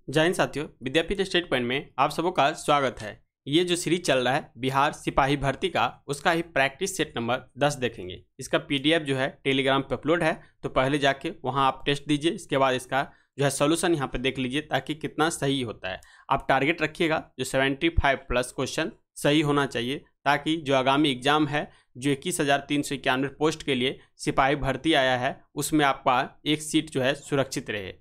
जय हिंद साथियों, विद्यापीठ state point में आप सबों का स्वागत है। ये जो सीरीज चल रहा है बिहार सिपाही भर्ती का, उसका ही प्रैक्टिस सेट नंबर 10 देखेंगे। इसका पीडीएफ जो है टेलीग्राम पे अपलोड है, तो पहले जाके वहाँ आप टेस्ट दीजिए। इसके बाद इसका जो है सोल्यूशन यहाँ पे देख लीजिए ताकि कितना सही होता है। आप टारगेट रखिएगा जो 75 प्लस क्वेश्चन सही होना चाहिए, ताकि जो आगामी एग्जाम है जो 21,391 पोस्ट के लिए सिपाही भर्ती आया है, उसमें आपका एक सीट जो है सुरक्षित रहे।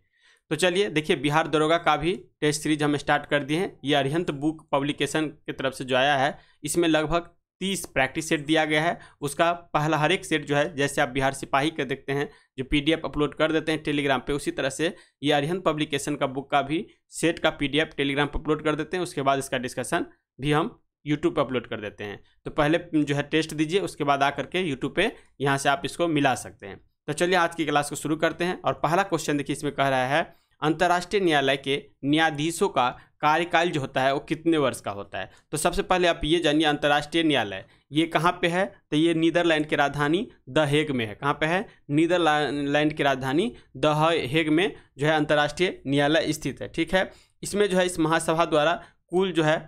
तो चलिए देखिए, बिहार दरोगा का भी टेस्ट सीरीज हम स्टार्ट कर दिए हैं। ये अरिहंत बुक पब्लिकेशन की तरफ से जो आया है, इसमें लगभग 30 प्रैक्टिस सेट दिया गया है। उसका पहला हर एक सेट जो है, जैसे आप बिहार सिपाही के देखते हैं जो पीडीएफ अपलोड कर देते हैं टेलीग्राम पे, उसी तरह से ये अरिहंत पब्लिकेशन का बुक का भी सेट का पीडीएफ टेलीग्राम पर अपलोड कर देते हैं। उसके बाद इसका डिस्कशन भी हम यूट्यूब पर अपलोड कर देते हैं। तो पहले जो है टेस्ट दीजिए, उसके बाद आकर के यूट्यूब पे यहाँ से आप इसको मिला सकते हैं। तो चलिए आज की क्लास को शुरू करते हैं। और पहला क्वेश्चन देखिए, इसमें कह रहा है अंतर्राष्ट्रीय न्यायालय के न्यायाधीशों का कार्यकाल जो होता है वो कितने वर्ष का होता है। तो सबसे पहले आप ये जानिए, अंतर्राष्ट्रीय न्यायालय ये कहाँ पे है। तो ये नीदरलैंड की राजधानी द हेग में है। कहाँ पे है? नीदरलैंड की राजधानी द हेग में जो है अंतर्राष्ट्रीय न्यायालय स्थित है। ठीक है, इसमें जो है इस महासभा द्वारा कुल जो है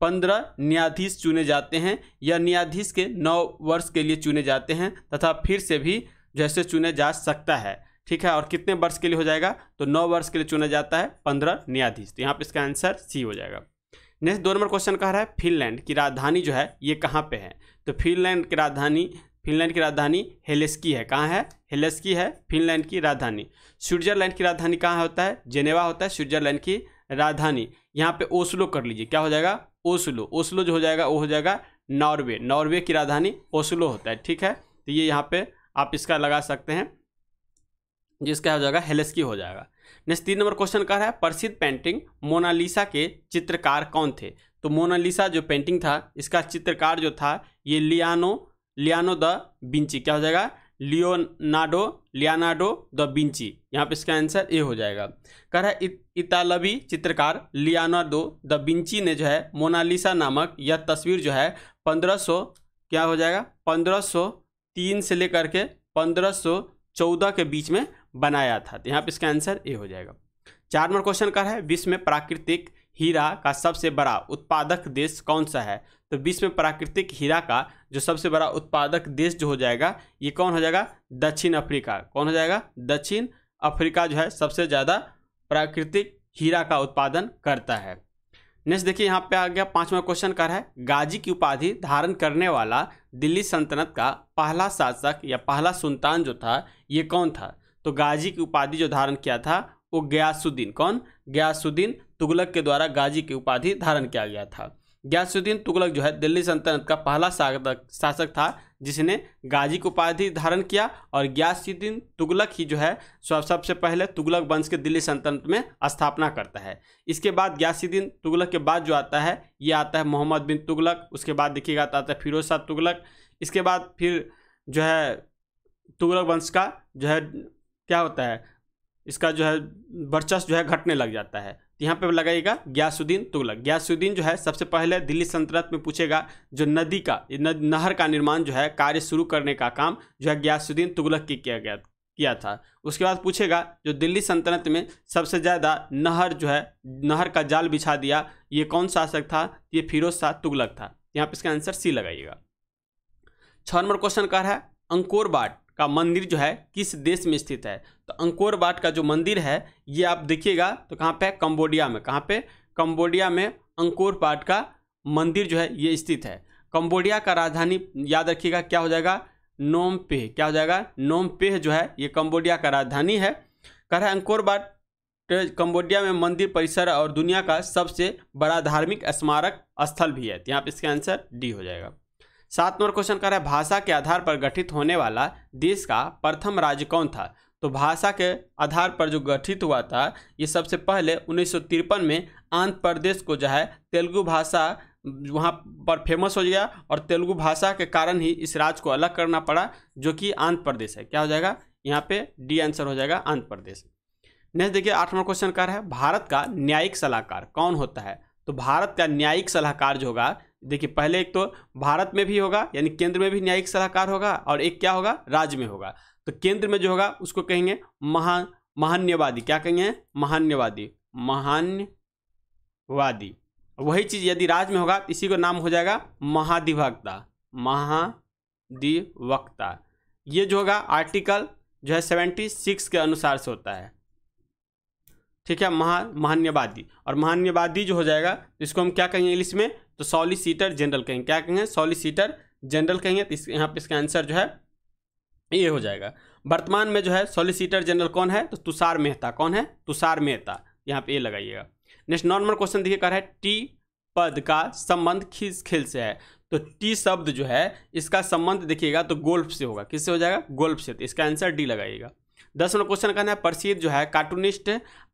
15 न्यायाधीश चुने जाते हैं, या न्यायाधीश के 9 वर्ष के लिए चुने जाते हैं, तथा फिर से भी जैसे चुने जा सकता है। ठीक है, और कितने वर्ष के लिए हो जाएगा? तो 9 वर्ष के लिए चुना जाता है 15 न्यायाधीश। तो यहाँ पे इसका आंसर सी हो जाएगा। नेक्स्ट 2 नंबर क्वेश्चन कह रहा है फिनलैंड की राजधानी जो है ये कहाँ पे है। तो फिनलैंड की राजधानी हेलेस्की है। कहाँ है? हेलेस्की है फिनलैंड की राजधानी। स्विट्जरलैंड की राजधानी कहाँ होता है? जेनेवा होता है स्विट्जरलैंड की राजधानी। यहाँ पे ओस्लो कर लीजिए, क्या हो जाएगा? ओस्लो जो हो जाएगा वो हो जाएगा नॉर्वे की राजधानी ओस्लो होता है। ठीक है, तो ये यहाँ पे आप इसका लगा सकते हैं, जिसका हो जाएगा हेलेस्की हो जाएगा। नेक्स्ट 3 नंबर क्वेश्चन का है प्रसिद्ध पेंटिंग मोनालिसा के चित्रकार कौन थे। तो मोनालिसा जो पेंटिंग था, इसका चित्रकार जो था ये लियानो द विंची। क्या हो जाएगा? Leonardo da Vinci. यहाँ पे इसका आंसर ए हो जाएगा। कह रहा है इतालवी चित्रकार लियोनार्डो द विंची ने जो है मोनालिसा नामक यह तस्वीर जो है 1500 क्या हो जाएगा 1503 से लेकर के 1514 के बीच में बनाया था। तो यहाँ पे इसका आंसर ए हो जाएगा। 4 नंबर क्वेश्चन का है विश्व में प्राकृतिक हीरा का सबसे बड़ा उत्पादक देश कौन सा है। तो विश्व में प्राकृतिक हीरा का जो सबसे बड़ा उत्पादक देश जो हो जाएगा ये कौन हो जाएगा? दक्षिण अफ्रीका। कौन हो जाएगा? दक्षिण अफ्रीका जो है सबसे ज़्यादा प्राकृतिक हीरा का उत्पादन करता है। नेक्स्ट देखिए, यहाँ पे आ गया 5वां क्वेश्चन का है गाजी की उपाधि धारण करने वाला दिल्ली सल्तनत का पहला शासक या पहला सुल्तान जो था ये कौन था। तो गाजी की उपाधि जो धारण किया था वो गयासुद्दीन। कौन? गयासुद्दीन तुगलक के द्वारा गाजी की उपाधि धारण किया गया था। गयासुद्दीन तुगलक जो है दिल्ली सल्तनत का पहला शासक था जिसने गाजी की उपाधि धारण किया, और गयासुद्दीन तुगलक ही जो है सबसे पहले तुगलक वंश के दिल्ली सल्तनत में स्थापना करता है। इसके बाद गयासुद्दीन तुगलक के बाद जो आता है ये आता है मोहम्मद बिन तुगलक। उसके बाद देखिएगा आता है फिरोज शाह तुगलक। इसके बाद फिर जो है तुगलक वंश का जो है क्या होता है, इसका जो है वर्चस्व जो है घटने लग जाता है। तो यहाँ पे लगाइएगा गयासुद्दीन तुगलक। गयासुद्दीन जो है सबसे पहले दिल्ली सल्तनत में पूछेगा जो नहर का निर्माण जो है कार्य शुरू करने का काम जो है गयासुद्दीन तुगलक की किया था। उसके बाद पूछेगा जो दिल्ली सल्तनत में सबसे ज़्यादा नहर का जाल बिछा दिया ये कौन शासक था। ये फिरोज शाह तुगलक था। यहाँ पे इसका आंसर सी लगाइएगा। 6 नंबर क्वेश्चन का है अंकोर वाट का मंदिर जो है किस देश में स्थित है। तो अंकोर वाट का जो मंदिर है ये आप देखिएगा तो कहाँ पे? कंबोडिया में। कहाँ पे? कंबोडिया में अंकोर वाट का मंदिर जो है ये स्थित है। कंबोडिया का राजधानी याद रखिएगा क्या हो जाएगा? नोम पेह। क्या हो जाएगा? नोम पेह जो है ये कंबोडिया का राजधानी है। कह रहा है अंकोर वाट कंबोडिया में मंदिर परिसर और दुनिया का सबसे बड़ा धार्मिक स्मारक स्थल भी है। तो यहाँ पे इसका आंसर डी हो जाएगा। 7 नंबर क्वेश्चन कर रहा है भाषा के आधार पर गठित होने वाला देश का प्रथम राज्य कौन था। तो भाषा के आधार पर जो गठित हुआ था ये सबसे पहले 1953 में आंध्र प्रदेश को जो है तेलुगु भाषा वहाँ पर फेमस हो गया, और तेलुगु भाषा के कारण ही इस राज्य को अलग करना पड़ा जो कि आंध्र प्रदेश है। क्या हो जाएगा? यहाँ पे डी आंसर हो जाएगा आंध्र प्रदेश। नेक्स्ट देखिए 8 नंबर क्वेश्चन कर रहा है भारत का न्यायिक सलाहकार कौन होता है। तो भारत का न्यायिक सलाहकार जो होगा, देखिए पहले एक तो भारत में भी होगा यानी केंद्र में भी न्यायिक सलाहकार होगा, और एक क्या होगा? राज्य में होगा। तो केंद्र में जो होगा उसको कहेंगे महान्यवादी, क्या कहेंगे, महान्यवादी, महान्यवादी। वही चीज यदि राज में होगा तो इसी को नाम हो जाएगा महाधिवक्ता, महाधिवक्ता। ये जो होगा आर्टिकल जो है 76 के अनुसार से होता है, ठीक है, महान्यवादी। और महान्यवादी जो हो जाएगा तो इसको हम क्या कहेंगे इंग्लिश में, तो सॉलिसिटर जनरल कहेंगे, क्या कहेंगे, सॉलिसिटर जनरल कहेंगे। तो यहाँ पे इसका आंसर जो है ये हो जाएगा। वर्तमान में जो है सॉलिसिटर जनरल कौन है, तो तुषार मेहता, कौन है, तुषार मेहता, यहाँ पे ये लगाइएगा। नेक्स्ट नॉर्मल क्वेश्चन देखिए कर है टी पद का संबंध किस खेल से है, तो टी शब्द जो है इसका संबंध देखिएगा तो गोल्फ से होगा, किससे हो जाएगा, गोल्फ से। तो इसका आंसर डी लगाइएगा। 10 नंबर क्वेश्चन करना है प्रसिद्ध जो है कार्टूनिस्ट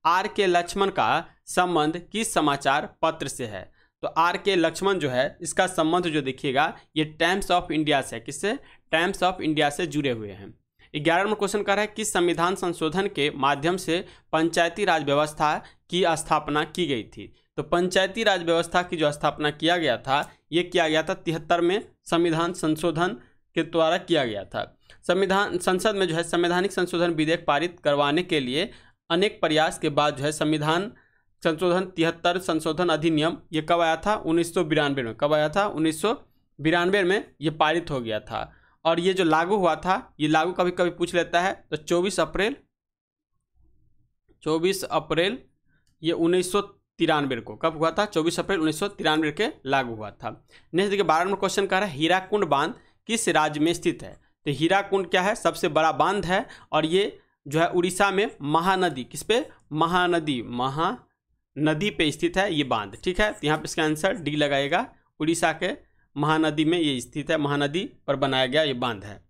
आर के लक्ष्मण का संबंध किस समाचार पत्र से है, तो आर के लक्ष्मण जो है इसका संबंध जो देखिएगा ये टाइम्स ऑफ इंडिया से है, किससे, टाइम्स ऑफ इंडिया से जुड़े हुए हैं। 11 नंबर क्वेश्चन कर रहा है किस संविधान संशोधन के माध्यम से पंचायती राज व्यवस्था की स्थापना की गई थी, तो पंचायती राज व्यवस्था की जो स्थापना किया गया था ये किया गया था 73 में संविधान संशोधन के द्वारा किया गया था। संविधान संसद में जो है संवैधानिक संशोधन विधेयक पारित करवाने के लिए अनेक प्रयास के बाद जो है संविधान संशोधन 73 संशोधन अधिनियम ये कब आया था, 1992 में। कब आया था, 1992 में ये पारित हो गया था। और ये जो लागू हुआ था, ये लागू कभी कभी पूछ लेता है, तो 24 अप्रैल ये 1993 को कब हुआ था, 24 अप्रैल 1993 के लागू हुआ था। नेक्स्ट देखिए 12 नंबर क्वेश्चन का है हीराकुंड बांध किस राज्य में स्थित है, तो हीराकुंड क्या है, सबसे बड़ा बांध है और ये जो है उड़ीसा में महानदी, किस पे, महानदी पे स्थित है ये बांध, ठीक है। तो यहाँ पे इसका आंसर डी लगाएगा, उड़ीसा के महानदी में ये स्थित है, महानदी पर बनाया गया ये बांध है।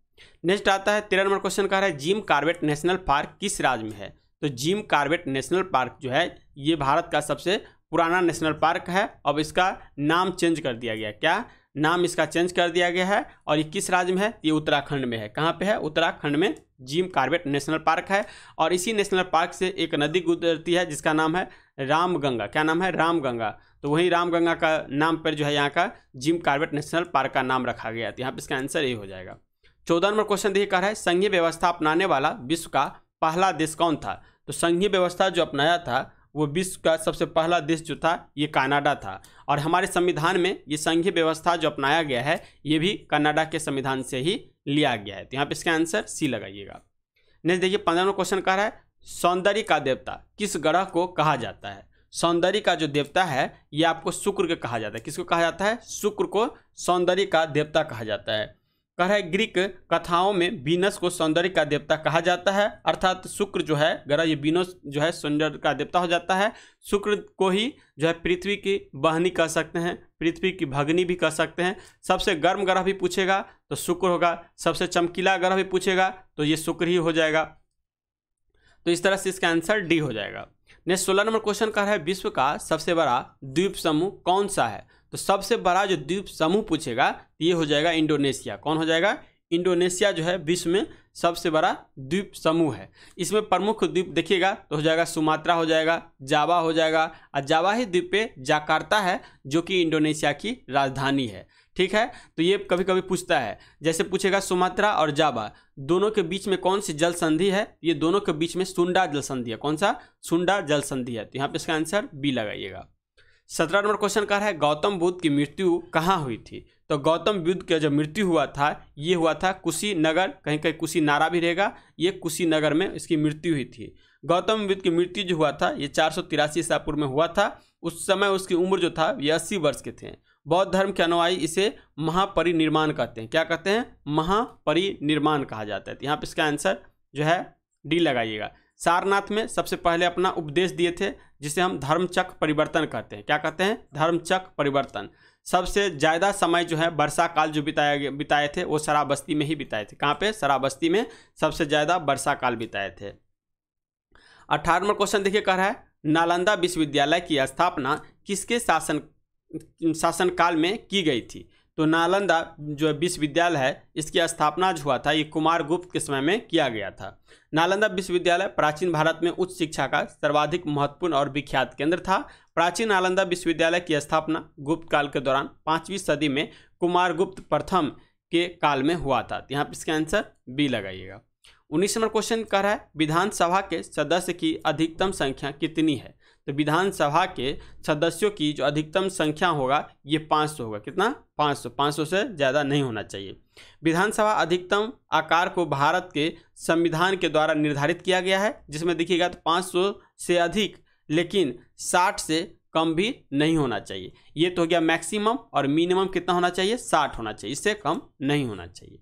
नेक्स्ट आता है 13 नंबर क्वेश्चन का है जिम कॉर्बेट नेशनल पार्क किस राज्य में है, तो जिम कॉर्बेट नेशनल पार्क जो है ये भारत का सबसे पुराना नेशनल पार्क है। अब इसका नाम चेंज कर दिया गया, क्या नाम इसका चेंज कर दिया गया है, और ये किस राज्य में है, ये उत्तराखंड में है। कहाँ पे है, उत्तराखंड में जिम कॉर्बेट नेशनल पार्क है। और इसी नेशनल पार्क से एक नदी गुजरती है जिसका नाम है रामगंगा, क्या नाम है, रामगंगा। तो वही रामगंगा का नाम पर जो है यहाँ का जिम कॉर्बेट नेशनल पार्क का नाम रखा गया। तो यहाँ पे इसका आंसर ये हो जाएगा। 14 नंबर क्वेश्चन देखिए कह रहा है संघीय व्यवस्था अपनाने वाला विश्व का पहला देश कौन था, तो संघीय व्यवस्था जो अपनाया था वो विश्व का सबसे पहला देश जो था ये कनाडा था। और हमारे संविधान में ये संघीय व्यवस्था जो अपनाया गया है ये भी कनाडा के संविधान से ही लिया गया है। तो यहाँ पे इसका आंसर सी लगाइएगा। नेक्स्ट देखिए 15 नंबर क्वेश्चन कह रहा है सौंदर्य का देवता किस ग्रह को कहा जाता है, सौंदर्य का जो देवता है ये आपको शुक्र को कहा जाता है। किसको कहा जाता है, शुक्र को सौंदर्य का देवता कहा जाता है। कह रहा है ग्रीक कथाओं में वीनस को सौंदर्य का देवता कहा जाता है, अर्थात शुक्र जो है ग्रह ये वीनस जो है सौंदर्य का देवता हो जाता है। शुक्र को ही जो है पृथ्वी की बहनी कह सकते हैं, पृथ्वी की भगनी भी कह सकते हैं। सबसे गर्म ग्रह भी पूछेगा तो शुक्र होगा, सबसे चमकीला ग्रह भी पूछेगा तो ये शुक्र ही हो जाएगा। तो इस तरह से इसका आंसर डी हो जाएगा। नेक्स्ट 16 नंबर क्वेश्चन का है विश्व का सबसे बड़ा द्वीप समूह कौन सा है, तो सबसे बड़ा जो द्वीप समूह पूछेगा ये हो जाएगा इंडोनेशिया। कौन हो जाएगा, इंडोनेशिया जो है विश्व में सबसे बड़ा द्वीप समूह है। इसमें प्रमुख द्वीप देखिएगा तो हो जाएगा सुमात्रा हो जाएगा, जावा हो जाएगा, और जावा ही द्वीप पे जाकार्ता है जो कि इंडोनेशिया की राजधानी है। ठीक है, तो ये कभी कभी पूछता है, जैसे पूछेगा सुमात्रा और जावा दोनों के बीच में कौन सी जल संधि है, ये दोनों के बीच में सुंडा जल संधि है। कौन सा, सुंडा जल संधि है। तो यहाँ पे इसका आंसर बी लगाइएगा। 17 नंबर क्वेश्चन का है गौतम बुद्ध की मृत्यु कहाँ हुई थी, तो गौतम बुद्ध का जो मृत्यु हुआ था ये हुआ था कुशीनगर, कहीं कहीं कुशीनारा भी रहेगा, ये कुशीनगर में इसकी मृत्यु हुई थी। गौतम बुद्ध की मृत्यु जो हुआ था ये 483 ईसा पूर्व में हुआ था। उस समय उसकी उम्र जो था ये 80 वर्ष के थे। बौद्ध धर्म के अनुयायी इसे महापरिनिर्माण कहते हैं। क्या कहते हैं, महापरिनिर्माण कहा जाता है। तो यहाँ पे इसका आंसर जो है डी लगाइएगा। सारनाथ में सबसे पहले अपना उपदेश दिए थे जिसे हम धर्मचक्र परिवर्तन कहते हैं। क्या कहते हैं, धर्मचक्र परिवर्तन। सबसे ज़्यादा समय जो है वर्षा काल जो बिताए थे वो शराबस्ती में ही बिताए थे। कहाँ पे, शराबस्ती में सबसे ज़्यादा वर्षा काल बिताए थे। 18वां क्वेश्चन देखिए कह रहा है नालंदा विश्वविद्यालय की स्थापना किसके शासनकाल में की गई थी, तो नालंदा जो विश्वविद्यालय है इसकी स्थापना जो हुआ था ये कुमारगुप्त के समय में किया गया था। नालंदा विश्वविद्यालय प्राचीन भारत में उच्च शिक्षा का सर्वाधिक महत्वपूर्ण और विख्यात केंद्र था। प्राचीन नालंदा विश्वविद्यालय की स्थापना गुप्त काल के दौरान 5वीं सदी में कुमारगुप्त प्रथम के काल में हुआ था। यहाँ पे इसका आंसर बी लगाइएगा। 19 नंबर क्वेश्चन कह रहा है विधानसभा के सदस्य की अधिकतम संख्या कितनी है। तो विधानसभा के सदस्यों की जो अधिकतम संख्या होगा ये 500 होगा। कितना? 500। 500 से ज़्यादा नहीं होना चाहिए। विधानसभा अधिकतम आकार को भारत के संविधान के द्वारा निर्धारित किया गया है, जिसमें देखिएगा तो 500 से अधिक लेकिन 60 से कम भी नहीं होना चाहिए। ये तो हो गया मैक्सिमम, और मिनिमम कितना होना चाहिए? 60 होना चाहिए, इससे कम नहीं होना चाहिए।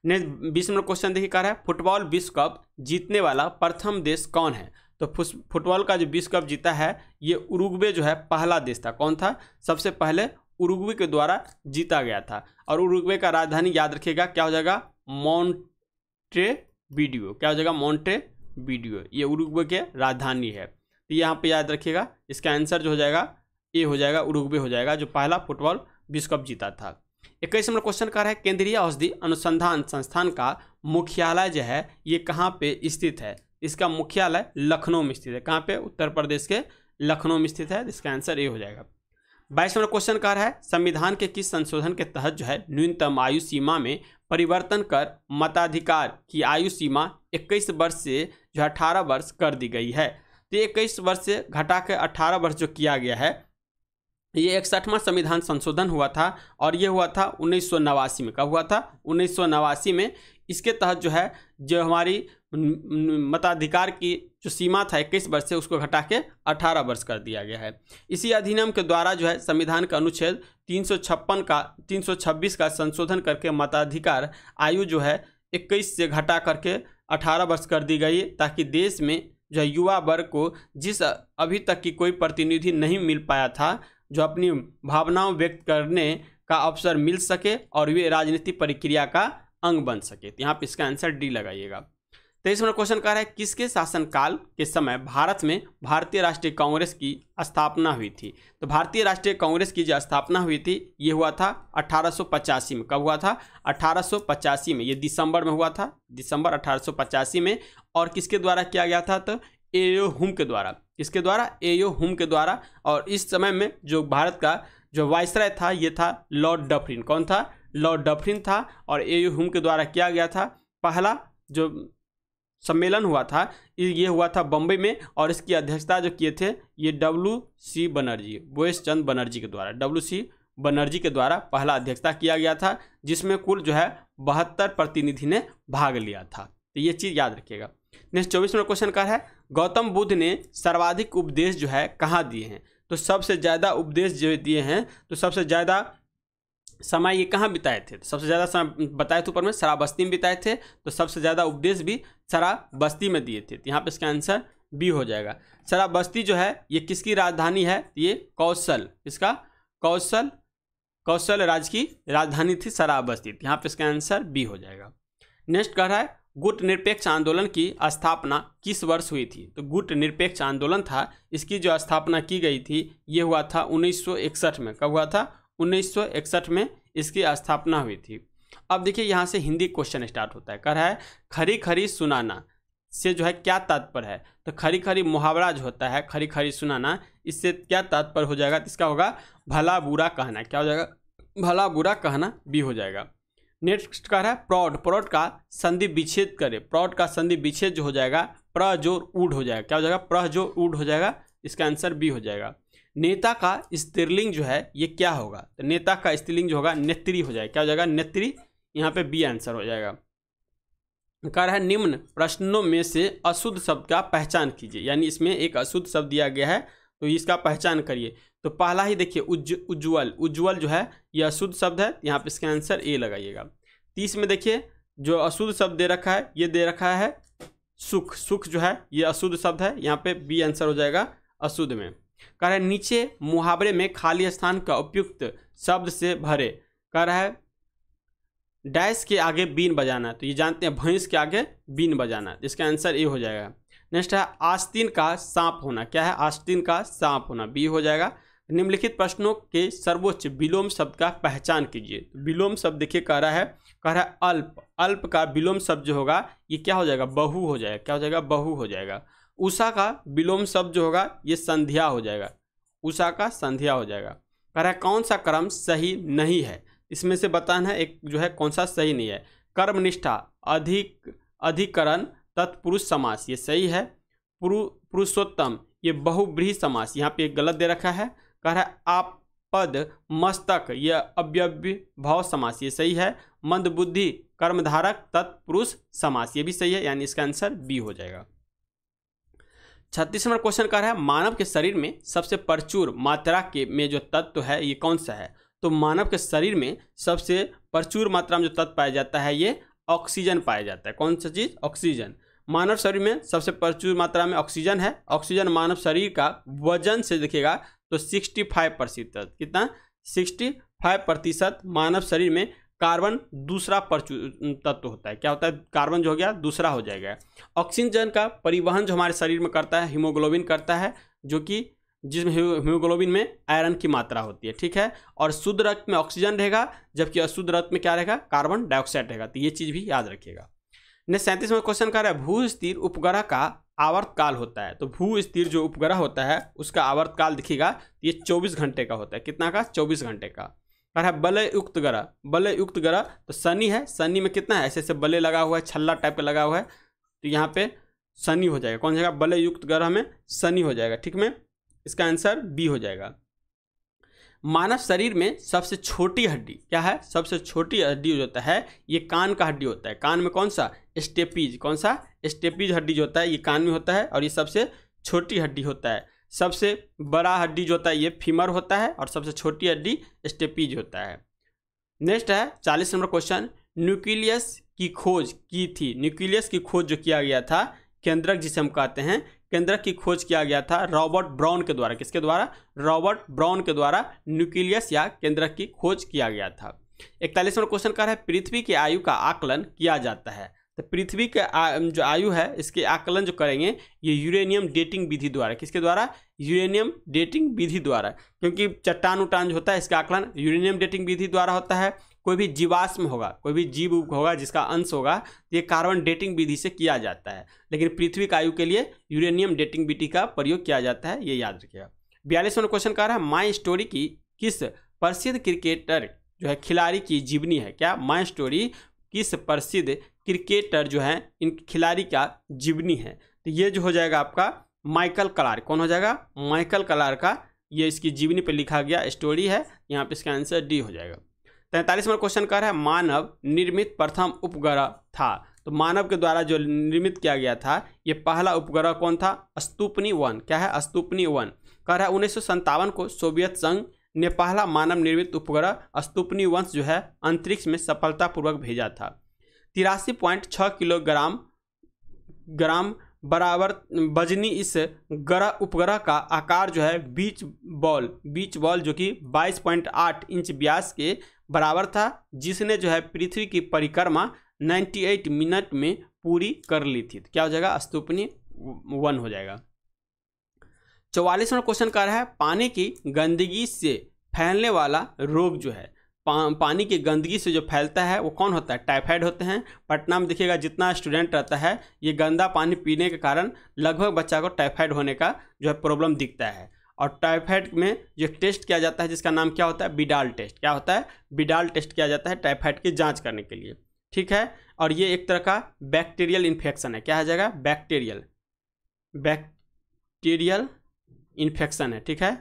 नेक्स्ट 20 नंबर क्वेश्चन देखिए कह रहा है फुटबॉल विश्व कप जीतने वाला प्रथम देश कौन है। तो फुटबॉल का जो विश्व कप जीता है ये उरुग्वे जो है पहला देश था। कौन था? सबसे पहले उरुग्वे के द्वारा जीता गया था। और उरुग्वे का राजधानी याद रखिएगा क्या हो जाएगा? मॉन्टेविडियो। क्या हो जाएगा? मॉन्टेविडियो। ये उरुग्वे के राजधानी है, तो यहाँ पे याद रखिएगा। इसका आंसर जो हो जाएगा ए हो जाएगा, उरुग्वे हो जाएगा, जो पहला फुटबॉल विश्व कप जीता था। 21 नंबर क्वेश्चन का है केंद्रीय औषधि अनुसंधान संस्थान का मुख्यालय जो है ये कहाँ पे स्थित है। इसका मुख्यालय लखनऊ में स्थित है। कहाँ पे? उत्तर प्रदेश के लखनऊ में स्थित है। इसका आंसर ए हो जाएगा। 22 नंबर क्वेश्चन का है संविधान के किस संशोधन के तहत जो है न्यूनतम आयु सीमा में परिवर्तन कर मताधिकार की आयु सीमा 21 वर्ष से जो 18 वर्ष कर दी गई है। तो 21 वर्ष से घटा के 18 वर्ष जो किया गया है, ये 61वां संविधान संशोधन हुआ था, और ये हुआ था 1989 में। कब हुआ था? 1989 में। इसके तहत जो है जो हमारी मताधिकार की जो सीमा था 21 वर्ष से, उसको घटा के 18 वर्ष कर दिया गया है। इसी अधिनियम के द्वारा जो है संविधान का अनुच्छेद 326 का संशोधन करके मताधिकार आयु जो है 21 से घटा करके 18 वर्ष कर दी गई, ताकि देश में जो युवा वर्ग को जिस अभी तक की कोई प्रतिनिधि नहीं मिल पाया था, जो अपनी भावनाओं व्यक्त करने का अवसर मिल सके और वे राजनीतिक प्रक्रिया का अंग बन सके। तो यहाँ पे इसका आंसर डी लगाइएगा। 23 नंबर क्वेश्चन कह रहा है किसके शासनकाल के समय भारत में भारतीय राष्ट्रीय कांग्रेस की स्थापना हुई थी। तो भारतीय राष्ट्रीय कांग्रेस की जो स्थापना हुई थी ये हुआ था 1885 में। कब हुआ था? 1885 में। ये दिसंबर में हुआ था, दिसंबर 1885 में। और किसके द्वारा किया गया था? तो एयो हुम के द्वारा। किसके द्वारा? एयो हुम के द्वारा। और इस समय में जो भारत का जो वायसराय था ये था लॉर्ड डफरिन। कौन था? लॉर्ड डफरिन था। और एयो हुम के द्वारा किया गया था। पहला जो सम्मेलन हुआ था ये हुआ था बम्बई में, और इसकी अध्यक्षता जो किए थे ये WC बनर्जी, बोयस चंद बनर्जी के द्वारा, WC बनर्जी के द्वारा पहला अध्यक्षता किया गया था, जिसमें कुल जो है 72 प्रतिनिधि ने भाग लिया था। तो ये चीज़ याद रखिएगा। नेक्स्ट 24 नंबर क्वेश्चन का है गौतम बुद्ध ने सर्वाधिक उपदेश जो है कहाँ दिए हैं। तो सबसे ज़्यादा उपदेश जो दिए हैं, तो सबसे ज़्यादा समय ये कहाँ बिताए थे? सबसे ज़्यादा समय बताए थे ऊपर में शराबस्ती में बिताए थे, तो सबसे ज़्यादा उपदेश भी शराबस्ती में दिए थे। तो यहाँ पे इसका आंसर बी हो जाएगा। शराबस्ती जो है ये किसकी राजधानी है? ये कौशल, इसका कौशल राज्य की राजधानी थी शराबस्ती। यहाँ पे इसका आंसर बी हो जाएगा। नेक्स्ट कह रहा है गुट निरपेक्ष आंदोलन की स्थापना किस वर्ष हुई थी। तो गुट निरपेक्ष आंदोलन था, इसकी जो स्थापना की गई थी ये हुआ था 1961 में। कब हुआ था? 1961 में इसकी स्थापना हुई थी। अब देखिए यहाँ से हिंदी क्वेश्चन स्टार्ट होता है। कह रहा है खरी खरी सुनाना से जो है क्या तात्पर्य है। तो खरी खरी मुहावरा जो होता है, खरी खरी सुनाना, इससे क्या तात्पर्य हो जाएगा? तो इसका होगा भला बुरा कहना। क्या हो जाएगा? भला बुरा कहना भी हो जाएगा। नेक्स्ट कह रहा है प्रौढ़, प्रौढ़ का संधि विच्छेद करे। प्रौढ़ का संधि विच्छेद जो हो जाएगा प्र जोर ऊढ़ हो जाएगा। क्या हो जाएगा? प्र जोर ऊढ़ हो जाएगा। इसका आंसर बी हो जाएगा। नेता का स्त्रीलिंग जो है ये क्या होगा? तो नेता का स्त्रीलिंग जो होगा नेत्री हो जाएगा। क्या हो जाएगा? नेत्री। यहाँ पे बी आंसर हो जाएगा। कह रहा है निम्न प्रश्नों में से अशुद्ध शब्द का पहचान कीजिए, यानी इसमें एक अशुद्ध शब्द दिया गया है तो इसका पहचान करिए। तो पहला ही देखिए उज्ज्वल, उज्ज्वल जो है ये अशुद्ध शब्द है। यहाँ पे इसका आंसर ए लगाइएगा। 30 में देखिए जो अशुद्ध शब्द दे रखा है ये दे रखा है सुख, सुख जो है ये अशुद्ध शब्द है। यहाँ पे बी आंसर हो जाएगा अशुद्ध में। कह रहा है नीचे मुहावरे में खाली स्थान का उपयुक्त शब्द से भरे। कह रहा है डैश के आगे बीन बजाना। तो ये जानते हैं भैंस के आगे बीन बजाना। इसका आंसर ए हो जाएगा। नेक्स्ट है आस्तीन का सांप होना। क्या है? आस्तीन का सांप होना, बी हो जाएगा। निम्नलिखित प्रश्नों के सर्वोच्च विलोम शब्द का पहचान कीजिए। विलोम शब्द देखिए कह रहा है अल्प, अल्प का विलोम शब्द जो होगा ये क्या हो जाएगा? बहु हो जाएगा। क्या हो जाएगा? बहु हो जाएगा। उषा का विलोम शब्द जो होगा ये संध्या हो जाएगा। उषा का संध्या हो जाएगा। कह रहा है कौन सा क्रम सही नहीं है? इसमें से बताना है एक जो है कौन सा सही नहीं है। कर्मनिष्ठा, अधिक अधिकरण तत्पुरुष समास, ये सही है। पुरुषोत्तम, ये बहुब्रीहि समास, यहाँ पे एक गलत दे रखा है। कह रहा है आपद मस्तक, यह अव्यय भाव समास, ये सही है। मंदबुद्धि कर्मधारक तत्पुरुष समास, ये भी सही है, यानी इसका आंसर बी हो जाएगा। 36 नंबर क्वेश्चन कह रहा है मानव के शरीर में सबसे प्रचुर मात्रा के में जो तत्व है ये कौन सा है? तो मानव के शरीर में सबसे प्रचुर मात्रा में जो तत्व पाया जाता है ये ऑक्सीजन पाया जाता है। कौन सा चीज? ऑक्सीजन। मानव शरीर में सबसे प्रचुर मात्रा में ऑक्सीजन है। ऑक्सीजन मानव शरीर का वजन से देखिएगा तो 65%, कितना? 65% मानव शरीर में कार्बन दूसरा प्रचुर तत्व होता है। क्या होता है? कार्बन जो हो गया दूसरा हो जाएगा। ऑक्सीजन का परिवहन जो हमारे शरीर में करता है हीमोग्लोबिन करता है, जो कि जिसमें हीमोग्लोबिन में आयरन की मात्रा होती है, ठीक है। और शुद्ध रक्त में ऑक्सीजन रहेगा, जबकि अशुद्ध रक्त में क्या रहेगा? कार्बन डाइऑक्साइड रहेगा। तो ये चीज भी याद रखिएगा। नेक्स्ट 37वां क्वेश्चन कर रहा है भू स्थिर उपग्रह का आवर्तकाल होता है। तो भू स्थिर जो उपग्रह होता है उसका आवर्तकाल दिखेगा, ये 24 घंटे का होता है। कितना का? 24 घंटे का। कह रहा है बलय युक्त ग्रह, बलय युक्त ग्रह तो शनि है। शनि में कितना है? ऐसे ऐसे बलय लगा हुआ है, छल्ला टाइप का लगा हुआ है, तो यहाँ पे शनि हो जाएगा। कौन जाएगा? बलय युक्त ग्रह में शनि हो जाएगा, ठीक में। इसका आंसर बी हो जाएगा। मानव शरीर में सबसे छोटी हड्डी क्या है? सबसे छोटी हड्डी जो होता है ये कान का हड्डी होता है। कान में कौन सा? स्टेपीज। कौन सा? स्टेपीज हड्डी जो होता है ये कान में होता है, और ये सबसे छोटी हड्डी होता है। सबसे बड़ा हड्डी जो होता है ये फीमर होता है, और सबसे छोटी हड्डी स्टेपीज होता है। नेक्स्ट है 40 नंबर क्वेश्चन, न्यूक्लियस की खोज की थी। न्यूक्लियस की खोज जो किया गया था, केंद्रक जिसे हम कहते हैं, केंद्रक की खोज किया गया था रॉबर्ट ब्राउन के द्वारा। किसके द्वारा? रॉबर्ट ब्राउन के द्वारा न्यूक्लियस या केंद्रक की खोज किया गया था। 41वां क्वेश्चन कर रहा है पृथ्वी की आयु का आकलन किया जाता है। तो पृथ्वी के जो आयु है इसके आकलन जो करेंगे ये यूरेनियम डेटिंग विधि द्वारा। किसके द्वारा? यूरेनियम डेटिंग विधि द्वारा, क्योंकि चट्टान उट्टान जो होता है इसका आकलन यूरेनियम डेटिंग विधि द्वारा होता है। कोई भी जीवाश्म होगा, कोई भी जीव होगा जिसका अंश होगा, ये कार्बन डेटिंग विधि से किया जाता है। लेकिन पृथ्वी का आयु के लिए यूरेनियम डेटिंग विधि का प्रयोग किया जाता है, ये याद रखिएगा। 42वां क्वेश्चन कह रहा है माई स्टोरी की किस प्रसिद्ध क्रिकेटर जो है खिलाड़ी की जीवनी है। क्या? माई स्टोरी किस प्रसिद्ध क्रिकेटर जो है इन खिलाड़ी का जीवनी है। तो ये जो हो जाएगा आपका माइकल क्लार्क। कौन हो जाएगा? माइकल क्लार्क का ये इसकी जीवनी पे लिखा गया स्टोरी है। यहाँ पे इसका आंसर डी हो जाएगा। 43वां क्वेश्चन कह रहा है मानव निर्मित प्रथम उपग्रह था। तो मानव के द्वारा जो निर्मित किया गया था ये पहला उपग्रह कौन था? स्तुपनी 1। क्या है? स्तुपनी 1। कह रहा है 1957 को सोवियत संघ ने पहला मानव निर्मित उपग्रह स्तुपनी 1 जो है अंतरिक्ष में सफलतापूर्वक भेजा था। 83.6 किलोग्राम बराबर वजनी इस उपग्रह का आकार जो है बीच बॉल जो कि 22.8 इंच व्यास के बराबर था, जिसने जो है पृथ्वी की परिक्रमा 98 मिनट में पूरी कर ली थी। तो क्या हो जाएगा? स्तुपनी 1 हो जाएगा। 44वां क्वेश्चन कह रहा है पानी की गंदगी से फैलने वाला रोग जो है, पानी की गंदगी से जो फैलता है वो कौन होता है? टाइफाइड होते हैं। पटना में देखिएगा जितना स्टूडेंट रहता है ये गंदा पानी पीने के कारण लगभग बच्चा को टाइफाइड होने का जो है प्रॉब्लम दिखता है। और टाइफाइड में जो टेस्ट किया जाता है जिसका नाम क्या होता है? बिडाल टेस्ट। क्या होता है? बिडाल टेस्ट किया जाता है टाइफाइड की जांच करने के लिए, ठीक है। और ये एक तरह का बैक्टीरियल इन्फेक्शन है। क्या हो जाएगा? बैक्टीरियल इन्फेक्शन है, ठीक है।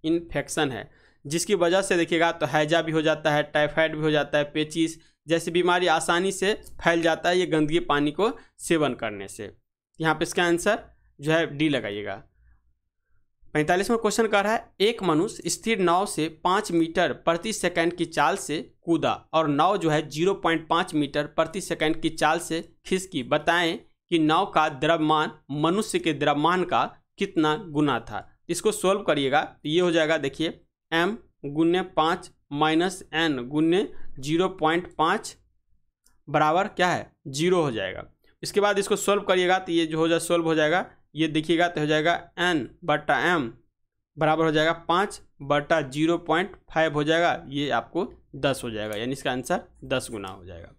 इन्फेक्शन है जिसकी वजह से देखिएगा तो हैजा भी हो जाता है, टाइफाइड भी हो जाता है, पेचिस जैसी बीमारी आसानी से फैल जाता है ये गंदगी पानी को सेवन करने से। यहाँ पे इसका आंसर जो है डी लगाइएगा। 45वां क्वेश्चन कह रहा है एक मनुष्य स्थिर नाव से 5 मीटर प्रति सेकंड की चाल से कूदा और नाव जो है 0.5 मीटर प्रति सेकंड की चाल से खिसकी। बताएं कि नाव का द्रव्यमान मनुष्य के द्रव्यमान का कितना गुना था। इसको सोल्व करिएगा तो ये हो जाएगा, देखिए m गुने 5 माइनस n गुने 0.5 बराबर क्या है? 0 हो जाएगा। इसके बाद इसको सोल्व करिएगा तो ये जो हो जाए सोल्व हो जाएगा, ये देखिएगा तो हो जाएगा n बटा m बराबर हो जाएगा 5 बटा 0.5 हो जाएगा, ये आपको 10 हो जाएगा, यानी इसका आंसर 10 गुना हो जाएगा।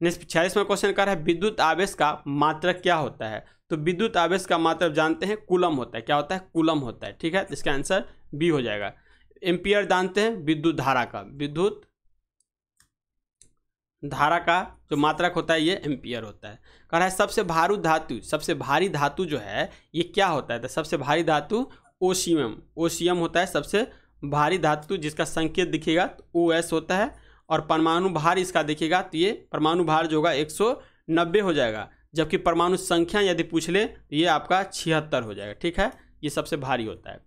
नेक्स्ट 46वां क्वेश्चन कर रहा है विद्युत आवेश का मात्रक क्या होता है। तो विद्युत आवेश का मात्रक जानते हैं कूलम होता है। क्या होता है? कूलम होता है, ठीक है। इसका आंसर बी हो जाएगा। एम्पियर जानते हैं विद्युत धारा का, विद्युत धारा का जो मात्रक होता है ये एम्पियर होता है। कह रहा है सबसे भारी धातु जो है ये क्या होता है, तो सबसे भारी धातु ओशियम होता है सबसे भारी धातु, जिसका संकेत दिखेगा तो OS होता है। और परमाणु भार इसका देखिएगा तो ये परमाणु भार जो होगा 190 हो जाएगा, जबकि परमाणु संख्या यदि पूछ ले तो ये आपका 76 हो जाएगा। ठीक है, ये सबसे भारी होता है।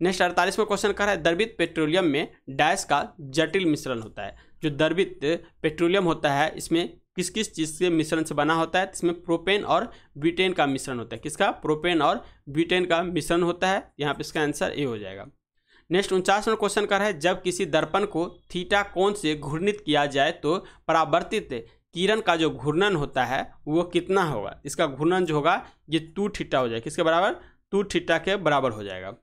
नेक्स्ट 48वां क्वेश्चन कर रहा है द्रवित पेट्रोलियम में डैश का जटिल मिश्रण होता है। जो द्रवित पेट्रोलियम होता है इसमें किस किस चीज़ से मिश्रण से बना होता है, इसमें प्रोपेन और ब्यूटेन का मिश्रण होता है। किसका? प्रोपेन और ब्यूटेन का मिश्रण होता है। यहाँ पे इसका आंसर ए हो जाएगा। नेक्स्ट 49वां क्वेश्चन कर रहा है जब किसी दर्पण को थीटा कोण से घूर्णित किया जाए तो परावर्तित किरण का जो घूर्णन होता है वो कितना होगा। इसका घूर्णन जो होगा ये 2 थीटा हो जाएगा। किसके बराबर? 2 थीटा के बराबर हो जाएगा।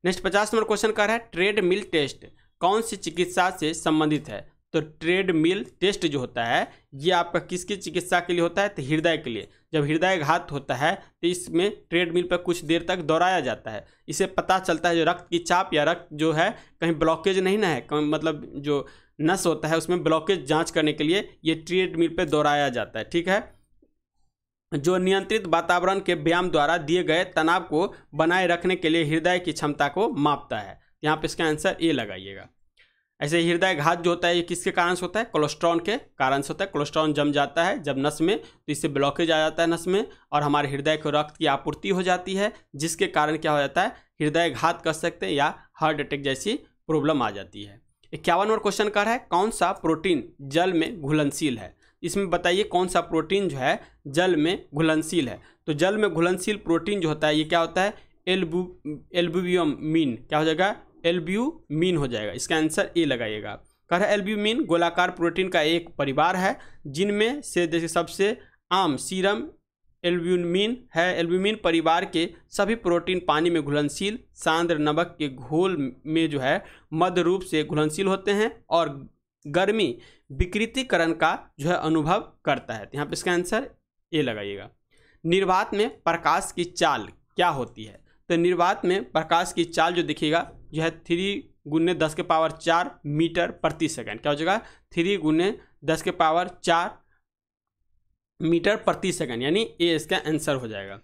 नेक्स्ट 50 नंबर क्वेश्चन कर रहा है ट्रेडमिल टेस्ट कौन सी चिकित्सा से संबंधित है। तो ट्रेडमिल टेस्ट जो होता है ये आपका किसकी चिकित्सा के लिए होता है, तो हृदय के लिए। जब हृदयघात होता है तो इसमें ट्रेडमिल पर कुछ देर तक दौड़ाया जाता है। इससे पता चलता है जो रक्त की चाप या रक्त जो है कहीं ब्लॉकेज नहीं ना है, मतलब जो नस होता है उसमें ब्लॉकेज जांच करने के लिए ये ट्रेडमिल पे दौड़ाया जाता है। ठीक है, जो नियंत्रित वातावरण के व्यायाम द्वारा दिए गए तनाव को बनाए रखने के लिए हृदय की क्षमता को मापता है। यहाँ पे इसका आंसर ए लगाइएगा। ऐसे हृदयघात जो होता है ये किसके कारण से होता है? कोलेस्ट्रॉल के कारण से होता है। कोलेस्ट्रॉल जम जाता है जब नस में तो इससे ब्लॉकेज आ जाता है नस में और हमारे हृदय को रक्त की आपूर्ति हो जाती है, जिसके कारण क्या हो जाता है? हृदयघात कर सकते हैं या हार्ट अटैक जैसी प्रॉब्लम आ जाती है। 51 और क्वेश्चन कर है कौन सा प्रोटीन जल में घुलनशील है। इसमें बताइए कौन सा प्रोटीन जो है जल में घुलनशील है। तो जल में घुलनशील प्रोटीन जो होता है ये क्या होता है? एल्ब्यूमिन। क्या हो जाएगा? एल्ब्यूमिन हो जाएगा। इसका आंसर ए लगाइएगा। कह रहा है एल्ब्यूमिन गोलाकार प्रोटीन का एक परिवार है जिनमें से जैसे सबसे आम सीरम एल्ब्यूमिन है। एल्ब्यूमिन परिवार के सभी प्रोटीन पानी में घुलनशील सांद्र नमक के घोल में जो है मध्य रूप से घुलनशील होते हैं और गर्मी विकृतीकरण का जो है अनुभव करता है। यहाँ पे इसका आंसर ए लगाइएगा। निर्वात में प्रकाश की चाल क्या होती है। तो निर्वात में प्रकाश की चाल जो दिखेगा जो है 3 × 10⁴ मीटर प्रति सेकंड। क्या हो जाएगा? 3 × 10⁴ मीटर प्रति सेकंड, यानी ए इसका आंसर हो जाएगा।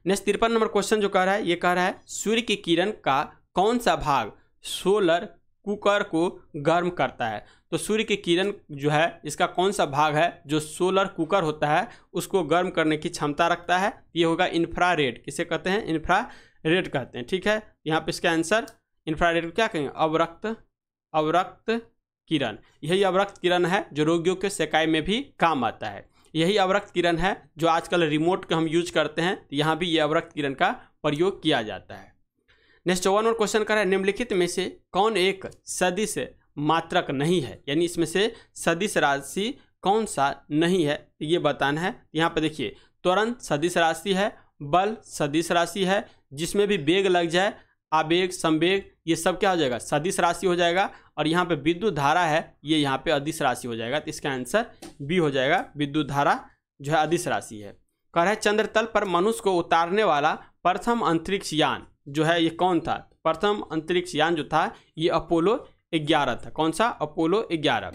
नेक्स्ट 53 नंबर क्वेश्चन जो कह रहा है ये कह रहा है सूर्य की किरण का कौन सा भाग सोलर कुकर को गर्म करता है। तो सूर्य की किरण जो है इसका कौन सा भाग है जो सोलर कुकर होता है उसको गर्म करने की क्षमता रखता है। ये होगा इंफ्रारेड। किसे कहते हैं? इंफ्रारेड कहते हैं। ठीक है, यहाँ पे इसका आंसर इंफ्रारेड क्या कहेंगे? अवरक्त किरण। यही अवरक्त किरण है जो रोगियों के सेकाई में भी काम आता है। यही अवरक्त किरण है जो आजकल रिमोट का हम यूज करते हैं, यहाँ भी ये अवरक्त किरण का प्रयोग किया जाता है। नेक्स्ट 54 और क्वेश्चन कर रहा है निम्नलिखित में से कौन एक सदिश मात्रक नहीं है, यानी इसमें से सदिश राशि कौन सा नहीं है ये बताना है। यहाँ पे देखिए त्वरण सदिश राशि है, बल सदिश राशि है, जिसमें भी वेग लग जाए आवेग संवेग ये सब क्या हो जाएगा? सदिश राशि हो जाएगा। और यहाँ पे विद्युत धारा है ये यहाँ पे अदिश राशि हो जाएगा। तो इसका आंसर बी हो जाएगा। विद्युत धारा जो है अदिश राशि है। कह रहा है चंद्रतल पर मनुष्य को उतारने वाला प्रथम अंतरिक्ष यान जो है ये कौन था। प्रथम अंतरिक्ष यान जो था ये अपोलो 11 था। कौन सा? अपोलो 11।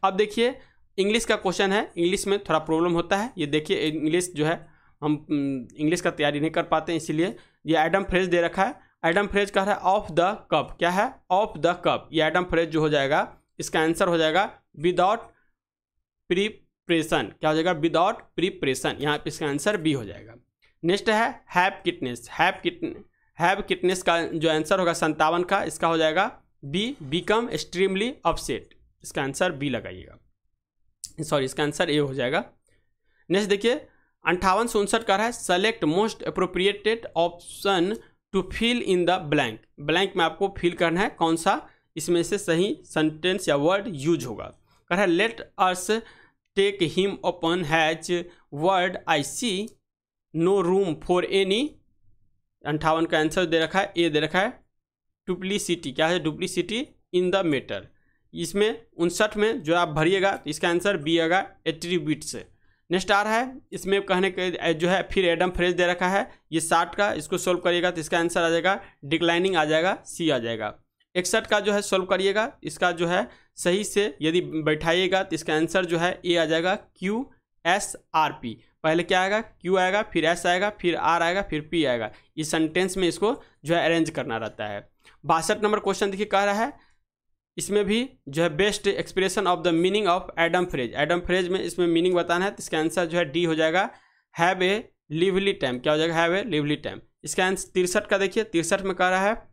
अब देखिए इंग्लिश का क्वेश्चन है, इंग्लिश में थोड़ा प्रॉब्लम होता है। ये देखिए इंग्लिश जो है हम इंग्लिश का तैयारी नहीं कर पाते हैं, इसीलिए ये एडम फ्रेज दे रखा है। एडम फ्रेज कह रहा है ऑफ द कप। क्या है? Of the cup. ये एडम फ्रेज जो हो जाएगा इसका आंसर हो जाएगा विदाउट प्रिपरेशन। क्या हो जाएगा? Without preparation. यहाँ पे इसका आंसर बी हो जाएगा। नेक्स्ट है हैव किटनेस। हैव किटनेस का जो आंसर होगा 57 का, इसका हो जाएगा बी बिकम एक्सट्रीमली अपसेट। इसका आंसर बी लगाइएगा, सॉरी इसका आंसर ए हो जाएगा। नेक्स्ट देखिए 58 से 59 का है select most appropriated option to fill in the blank. Blank में आपको फिल करना है कौन सा इसमें से सही सेंटेंस या वर्ड यूज होगा। कह रहा है let us take him open hatch word I see no room for any. 58 का आंसर दे रखा है ए दे रखा है डुप्लीसिटी। क्या है? Duplicity in the matter. इसमें 59 में जो आप भरिएगा तो इसका आंसर बी आएगा एट्रीब्यूट्स। नेक्स्ट आ रहा है इसमें कहने के जो है फिर एडम फ्रेज दे रखा है ये 60 का, इसको सोल्व करिएगा तो इसका आंसर आ जाएगा डिक्लाइनिंग आ जाएगा, सी आ जाएगा। 61 का जो है सोल्व करिएगा, इसका जो है सही से यदि बैठाइएगा तो इसका आंसर जो है ए आ जाएगा QSRP। पहले क्या आएगा, Q आएगा, फिर S आएगा, फिर R आएगा, फिर P आएगा। इस सेंटेंस में इसको जो है अरेंज करना रहता है। 62 नंबर क्वेश्चन देखिए कह रहा है, इसमें भी जो है best expression of the meaning of Adam phrase. Adam phrase में इसमें मीनिंग बताना है, तो इसका आंसर जो है डी हो जाएगा, हैव ए लिवली टाइम। क्या हो जाएगा, हैव ए लिवली टाइम। इसका आंसर 63 का देखिए, 63 में कह रहा है,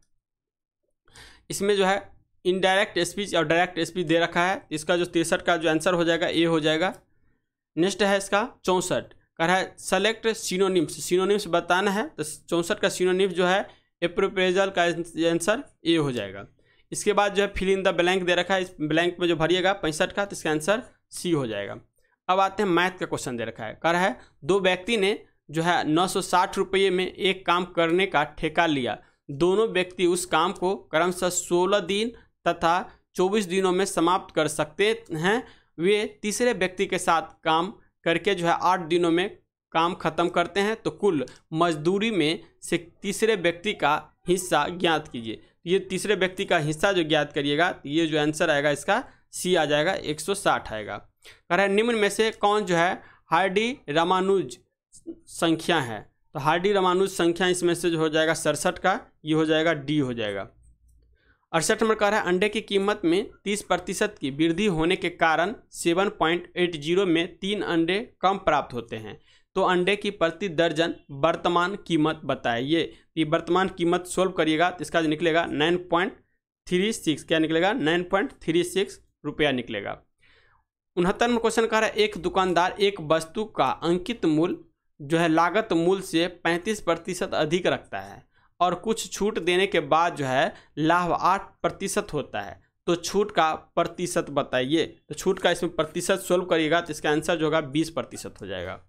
इसमें जो है इनडायरेक्ट स्पीच और डायरेक्ट स्पीच दे रखा है। इसका जो 63 का जो आंसर हो जाएगा ए हो जाएगा। नेक्स्ट है इसका 64, कह रहा है सेलेक्ट सिनोनिम्स। सिनोनिम्स बताना है, तो 64 का सिनोनिम्स जो है एप्रोप्रेजल का आंसर ए हो जाएगा। इसके बाद जो है फिल इन द ब्लैंक दे रखा है, इस ब्लैंक में जो भरिएगा 65 का, तो इसका आंसर सी हो जाएगा। अब आते हैं मैथ का क्वेश्चन दे रखा है, कह रहा है 2 व्यक्ति ने जो है 960 रुपये में एक काम करने का ठेका लिया। दोनों व्यक्ति उस काम को क्रमशः 16 दिन तथा 24 दिनों में समाप्त कर सकते हैं। वे तीसरे व्यक्ति के साथ काम करके जो है 8 दिनों में काम खत्म करते हैं, तो कुल मजदूरी में से तीसरे व्यक्ति का हिस्सा ज्ञात कीजिए। ये तीसरे व्यक्ति का हिस्सा जो ज्ञात करिएगा, तो ये जो आंसर आएगा इसका सी आ जाएगा, 160 आएगा। कह रहा है निम्न में से कौन जो है हार्डी रामानुज संख्या है, तो हार्डी रामानुज संख्या इसमें से जो हो जाएगा 67 का, ये हो जाएगा डी हो जाएगा। 68 नंबर कह रहा है अंडे की कीमत में 30% की वृद्धि होने के कारण 7.80 में 3 अंडे कम प्राप्त होते हैं, तो अंडे की प्रति दर्जन वर्तमान कीमत बताइए। ये वर्तमान कीमत सोल्व करिएगा तो इसका जो निकलेगा 9.36, क्या निकलेगा 9.36 रुपया निकलेगा। 69 में क्वेश्चन कह रहा है एक दुकानदार एक वस्तु का अंकित मूल्य जो है लागत मूल्य से 35% अधिक रखता है और कुछ छूट देने के बाद जो है लाभ 8% होता है, तो छूट का प्रतिशत बताइए। तो छूट का इसमें प्रतिशत सोल्व करिएगा तो इसका आंसर जो होगा 20% हो जाएगा।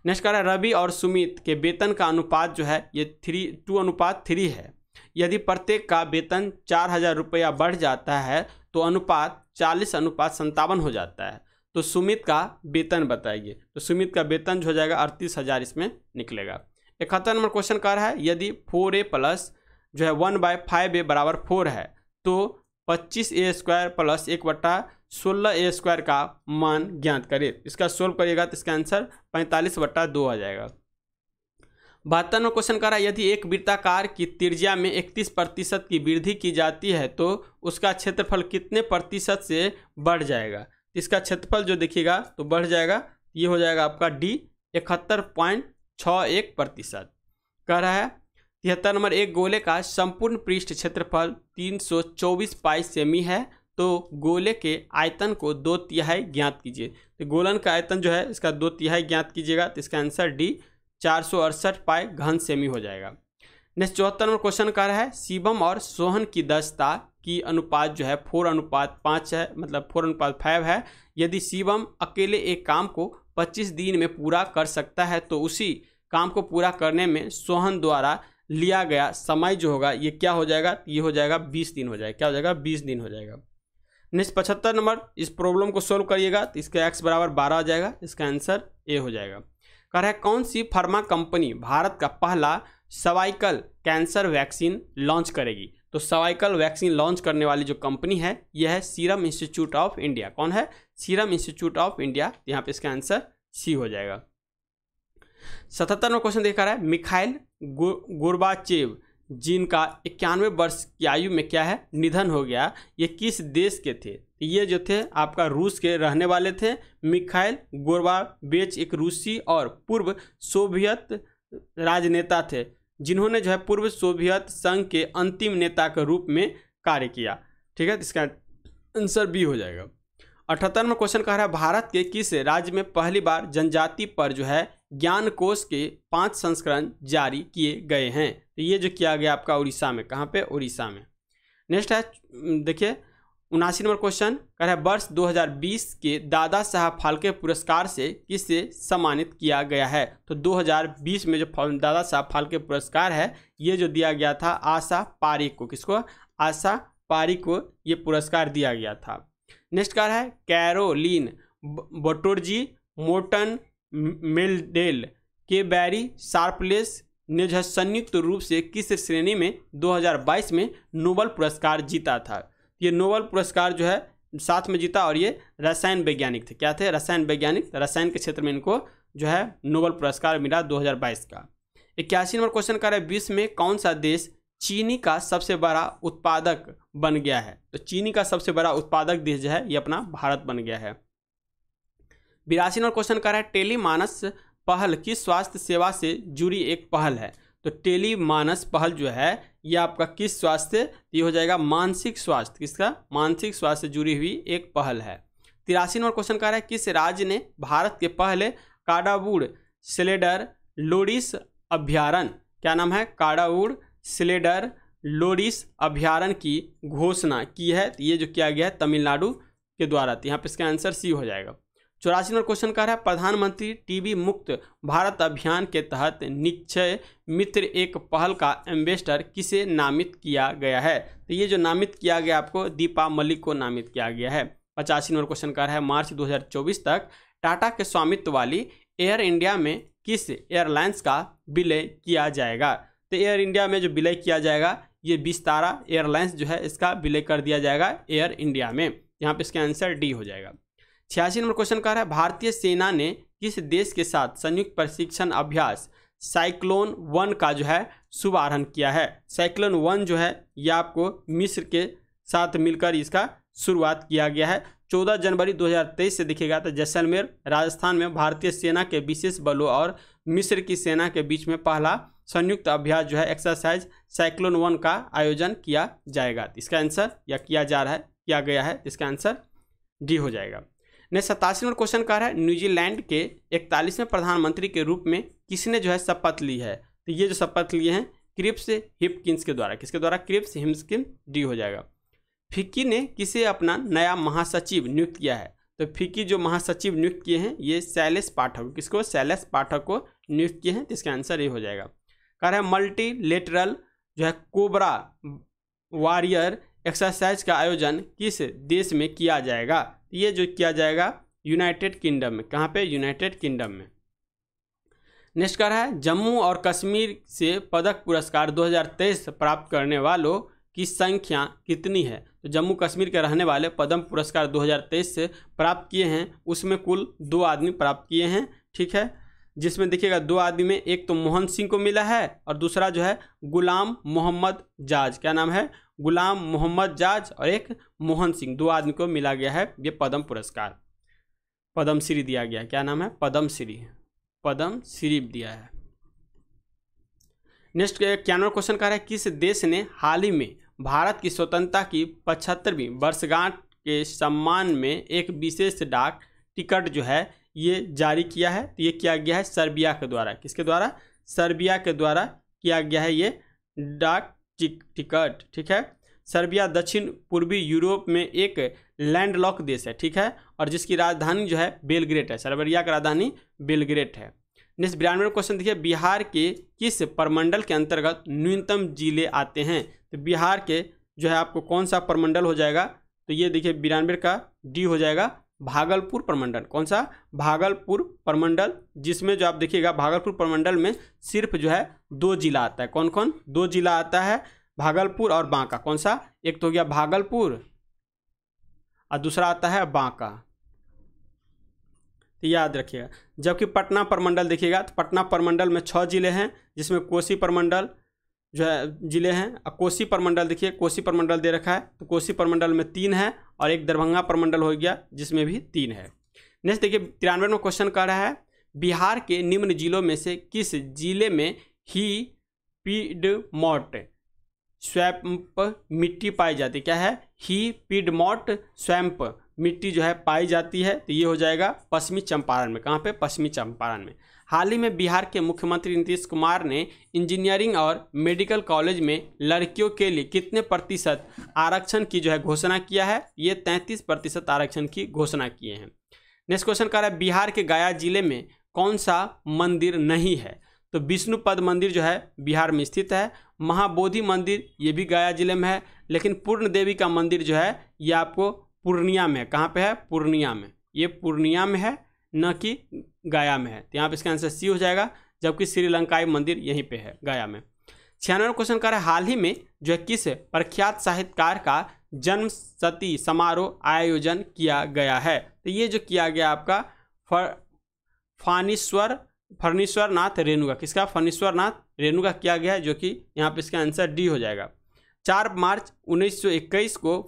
नेक्स्ट कह रहा है रवि और सुमित के वेतन का अनुपात जो है ये 2:3 है। यदि प्रत्येक का वेतन 4000 रुपया बढ़ जाता है तो अनुपात 40:57 हो जाता है, तो सुमित का वेतन बताइए। तो सुमित का वेतन जो हो जाएगा 38,000 इसमें निकलेगा। 71 नंबर क्वेश्चन कर रहा है यदि 4a प्लस जो है 1/5a बराबर 4 है तो 25a² प्लस 1/16a² का मान ज्ञात करें। इसका सोल्व करिएगा तो इसका आंसर 45/2 आ जाएगा। 72 में क्वेश्चन कर रहा है यदि एक वृत्ताकार की त्रिज्या में 31% की वृद्धि की जाती है तो उसका क्षेत्रफल कितने प्रतिशत से बढ़ जाएगा। इसका क्षेत्रफल जो देखिएगा तो बढ़ जाएगा, ये हो जाएगा आपका डी 71.61%। कह रहा है 73 नंबर एक गोले का संपूर्ण पृष्ठ क्षेत्रफल 324 पाई सेमी है, तो गोले के आयतन को 2/3 ज्ञात कीजिए। तो गोलन का आयतन जो है इसका 2/3 ज्ञात कीजिएगा तो इसका आंसर डी 468 पाई घन सेमी हो जाएगा। नेक्स्ट 74 नंबर क्वेश्चन का रहा है शिवम और सोहन की दक्षता की अनुपात जो है 4:5 है, मतलब 4:5 है। यदि शिवम अकेले एक काम को 25 दिन में पूरा कर सकता है तो उसी काम को पूरा करने में सोहन द्वारा लिया गया समय जो होगा ये क्या हो जाएगा, ये हो जाएगा 20 दिन हो जाएगा। क्या हो जाएगा 20 दिन हो जाएगा। नेक्स्ट 75 नंबर इस प्रॉब्लम को सोल्व करिएगा तो इसका x बराबर 12 आ जाएगा, इसका आंसर ए हो जाएगा। कह रहा है कौन सी फार्मा कंपनी भारत का पहला सर्वाइकल कैंसर वैक्सीन लॉन्च करेगी। तो सर्वाइकल वैक्सीन लॉन्च करने वाली जो कंपनी है यह है सीरम इंस्टीट्यूट ऑफ इंडिया। कौन है, सीरम इंस्टीट्यूट ऑफ इंडिया। यहाँ पे इसका आंसर सी हो जाएगा। 77 में क्वेश्चन देखा रहा है मिखाइल गोर्बाचेव जिनका 91 वर्ष की आयु में क्या है निधन हो गया, ये किस देश के थे। ये जो थे आपका रूस के रहने वाले थे। मिखाइल गोर्बाचेव एक रूसी और पूर्व सोवियत राजनेता थे जिन्होंने जो है पूर्व सोवियत संघ के अंतिम नेता के रूप में कार्य किया। ठीक है, इसका आंसर बी हो जाएगा। 78 में क्वेश्चन कह रहा है भारत के किस राज्य में पहली बार जनजाति पर जो है ज्ञान कोश के 5 संस्करण जारी किए गए हैं। तो ये जो किया गया आपका उड़ीसा में। कहाँ पे, उड़ीसा में। नेक्स्ट है देखिए 79 नंबर क्वेश्चन कह रहा है वर्ष 2020 के दादा साहब फाल्के पुरस्कार से किसे सम्मानित किया गया है। तो 2020 में जो दादा साहब फाल्के पुरस्कार है ये जो दिया गया था आशा पारिक को। किसको, आशा पारिक को ये पुरस्कार दिया गया था। नेक्स्ट कह रहा है कैरोलिन बटोर्जी मोर्टन मेलडेल के बैरी शार्पलेस ने जो है संयुक्त रूप से किस श्रेणी में 2022 में नोबेल पुरस्कार जीता था। ये नोबेल पुरस्कार जो है साथ में जीता और ये रसायन वैज्ञानिक थे। क्या थे? रसायन वैज्ञानिक। रसायन के क्षेत्र में इनको जो है नोबेल पुरस्कार मिला 2022 का। 81 नंबर क्वेश्चन कर रहा है, विश्व में कौन सा देश चीनी का सबसे बड़ा उत्पादक बन गया है? तो चीनी का सबसे बड़ा उत्पादक देश जो है ये अपना भारत बन गया है। 82 नंबर क्वेश्चन कर रहा है, टेलीमानस पहल किस स्वास्थ्य सेवा से जुड़ी एक पहल है? तो टेलीमानस पहल जो है ये आपका किस स्वास्थ्य, ये हो जाएगा मानसिक स्वास्थ्य। किसका? मानसिक स्वास्थ्य से जुड़ी हुई एक पहल है। 83 नंबर क्वेश्चन कर रहा है, किस राज्य ने भारत के पहले काडावुड स्लेडर लोरिस अभ्यारण्य, क्या नाम है? काडावुड स्लेडर लोरिस अभ्यारण्य की घोषणा की है? तो ये जो किया गया है तमिलनाडु के द्वारा। तो यहाँ पे इसका आंसर सी हो जाएगा। 84 नंबर क्वेश्चन कर रहा है, प्रधानमंत्री टीबी मुक्त भारत अभियान के तहत निक्षय मित्र एक पहल का एम्बेसडर किसे नामित किया गया है? तो ये जो नामित किया गया आपको दीपा मलिक को नामित किया गया है। 85 नंबर क्वेश्चन कर रहा है, मार्च 2024 तक टाटा के स्वामित्व वाली एयर इंडिया में किस एयरलाइंस का विलय किया जाएगा? तो एयर इंडिया में जो विलय किया जाएगा ये विस्तारा एयरलाइंस जो है इसका विलय कर दिया जाएगा एयर इंडिया में। यहाँ पे इसका आंसर डी हो जाएगा। 86 नंबर क्वेश्चन कर रहा है, भारतीय सेना ने किस देश के साथ संयुक्त प्रशिक्षण अभ्यास साइक्लोन 1 का जो है शुभारंभ किया है? साइक्लोन 1 जो है ये आपको मिस्र के साथ मिलकर इसका शुरुआत किया गया है। 14 जनवरी 2023 से दिखेगा। तो जैसलमेर राजस्थान में भारतीय सेना के विशेष बलों और मिस्र की सेना के बीच में पहला संयुक्त अभ्यास जो है एक्सरसाइज साइक्लोन 1 का आयोजन किया जाएगा। इसका आंसर या किया जा रहा है, किया गया है, इसका आंसर डी हो जाएगा। नेक्स्ट 87 नंबर क्वेश्चन का है, न्यूजीलैंड के 41वें प्रधानमंत्री के रूप में किसने जो है शपथ ली है? तो ये जो शपथ लिए हैं क्रिप्स हिपकिंस के द्वारा। किसके द्वारा? क्रिप्स हिपकिंस, डी हो जाएगा। फिक्की ने किसे अपना नया महासचिव नियुक्त किया है? तो फिक्की जो महासचिव नियुक्त किए हैं ये शैलेश पाठक। किसको? शैलेश पाठक को नियुक्त किए हैं। तो इसका आंसर ये हो जाएगा। कह रहा है, मल्टीलेटरल जो है कोबरा वॉरियर एक्सरसाइज का आयोजन किस देश में किया जाएगा? ये जो किया जाएगा यूनाइटेड किंगडम में। कहाँ पे? यूनाइटेड किंगडम में। नेक्स्ट कह रहा है, जम्मू और कश्मीर से पदक पुरस्कार 2023 प्राप्त करने वालों की संख्या कितनी है? तो जम्मू कश्मीर के रहने वाले पद्म पुरस्कार 2023 से प्राप्त किए हैं उसमें कुल 2 आदमी प्राप्त किए हैं। ठीक है, जिसमें देखिएगा 2 आदमी में एक तो मोहन सिंह को मिला है और दूसरा जो है गुलाम मोहम्मद जाज। क्या नाम है? गुलाम मोहम्मद जाज और एक मोहन सिंह, 2 आदमी को मिला गया है ये पद्म पुरस्कार। पद्मश्री दिया गया। क्या नाम है? पद्मश्री, पद्मश्री दिया है। नेक्स्ट 91 क्वेश्चन कह रहा है, किस देश ने हाल ही में भारत की स्वतंत्रता की 75वीं वर्षगांठ के सम्मान में एक विशेष डाक टिकट जो है ये जारी किया है? तो ये किया गया है सर्बिया के द्वारा। किसके द्वारा? सर्बिया के द्वारा किया गया है ये डाक टिकट। ठीक है, सर्बिया दक्षिण पूर्वी यूरोप में एक लैंडलॉक देश है। ठीक है, और जिसकी राजधानी जो है बेलग्रेड है। सर्बिया की राजधानी बेलग्रेड है। नेक्स्ट 92 क्वेश्चन देखिए, बिहार के किस प्रमंडल के अंतर्गत न्यूनतम जिले आते हैं? तो बिहार के जो है आपको कौन सा प्रमंडल हो जाएगा? तो ये देखिए 92 का डी हो जाएगा, भागलपुर प्रमंडल। कौन सा? भागलपुर प्रमंडल, जिसमें जो आप देखिएगा भागलपुर प्रमंडल में सिर्फ जो है 2 जिला आता है। कौन कौन? 2 जिला आता है, भागलपुर और बांका। कौन सा? एक तो हो गया भागलपुर और दूसरा आता है बांका। तो याद रखिएगा। जबकि पटना प्रमंडल देखिएगा तो पटना प्रमंडल में 6 जिले हैं, जिसमें कोसी प्रमंडल जो है जिले हैं। अब कोसी प्रमंडल देखिए, कोसी प्रमंडल दे रखा है तो कोसी प्रमंडल में 3 है और एक दरभंगा प्रमंडल हो गया जिसमें भी 3 है। नेक्स्ट देखिए 93 में क्वेश्चन कर रहा है, बिहार के निम्न जिलों में से किस जिले में ही पीडमोट स्वैम्प मिट्टी पाई जाती है? क्या है? ही पीडमोट स्वैम्प मिट्टी जो है पाई जाती है। तो ये हो जाएगा पश्चिमी चंपारण में। कहाँ पे? पश्चिमी चंपारण में। हाल ही में बिहार के मुख्यमंत्री नीतीश कुमार ने इंजीनियरिंग और मेडिकल कॉलेज में लड़कियों के लिए कितने प्रतिशत आरक्षण की जो है घोषणा किया है? ये 33% आरक्षण की घोषणा किए हैं। नेक्स्ट क्वेश्चन कर रहा है, बिहार के गया जिले में कौन सा मंदिर नहीं है? तो विष्णुपद मंदिर जो है बिहार में स्थित है। महाबोधि मंदिर ये भी गया जिले में है, लेकिन पूर्ण देवी का मंदिर जो है ये आपको पूर्णिया में है। कहाँ पे है? पूर्णिया में। ये पूर्णिया में है, न कि गया में है। तो यहाँ पे इसका आंसर सी हो जाएगा, जबकि श्रीलंकाई मंदिर यहीं पे है गया में। 96 क्वेश्चन कर रहा है, हाल ही में जो है किस प्रख्यात साहित्यकार का जन्मशती समारोह आयोजन किया गया है। तो ये जो किया गया आपका फणीश्वर नाथ रेणुका, किसका? फणीश्वर नाथ रेणुका किया गया है, जो कि यहाँ पे इसका आंसर डी हो जाएगा। 4 मार्च 1921 को